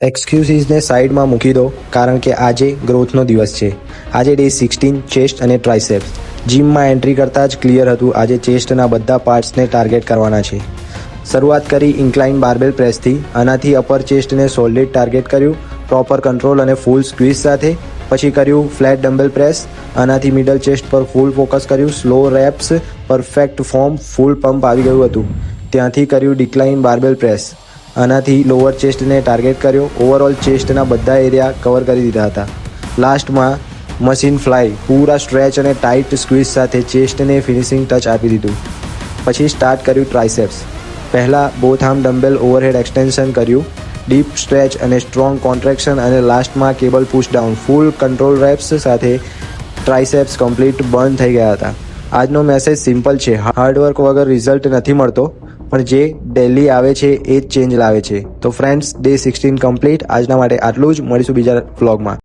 એક્સક્યુઝીસને સાઈડમાં મૂકી દો કારણ કે આજે ગ્રોથનો દિવસ છે. આજે ડે 16 ચેસ્ટ અને ટ્રાઇસેપ્સ. જીમમાં એન્ટ્રી કરતાં જ ક્લિયર હતું આજે ચેસ્ટના બધા પાર્ટ્સને ટાર્ગેટ કરવાના છે. શરૂઆત કરી ઇન્ક્લાઇન બાર્બેલ પ્રેસથી. આનાથી અપર ચેસ્ટને સોલિડ ટાર્ગેટ કર્યું પ્રોપર કંટ્રોલ અને ફૂલ સ્ક્વીઝ સાથે. પછી કર્યું ફ્લેટ ડમ્બેલ પ્રેસ. આનાથી મિડલ ચેસ્ટ પર ફૂલ ફોકસ કર્યું. સ્લો રેપ્સ, પરફેક્ટ ફોર્મ, ફૂલ પંપ આવી ગયું હતું. ત્યાંથી કર્યું ડિક્લાઇન બાર્બેલ પ્રેસ. આનાથી લોઅર ચેસ્ટને ટાર્ગેટ કર્યો. ઓવરઓલ ચેસ્ટના બધા એરિયા કવર કરી દીધા હતા. લાસ્ટમાં મશીન ફ્લાય પૂરા સ્ટ્રેચ અને ટાઇટ સ્ક્વીઝ સાથે ચેસ્ટને ફિનિશિંગ ટચ આપી દીધું. પછી સ્ટાર્ટ કર્યું ટ્રાઇસેપ્સ. પહેલાં both arm dumbbell overhead extension કર્યું, ડીપ સ્ટ્રેચ અને સ્ટ્રોંગ કોન્ટ્રેક્શન, અને લાસ્ટમાં કેબલ પુશ ડાઉન ફૂલ કંટ્રોલ રેપ્સ સાથે ટ્રાઇસેપ્સ કમ્પ્લીટ બર્ન થઈ ગયા હતા. આજનો મેસેજ સિમ્પલ છે, હાર્ડવર્ક વગર રિઝલ્ટ નથી મળતો, પણ જે ડેલી આવે છે એ જ ચેન્જ લાવે છે. તો ફ્રેન્ડ્સ, ડે 16 કમ્પ્લીટ. આજના માટે આટલું જ. મળીશું બીજા વ્લોગમાં.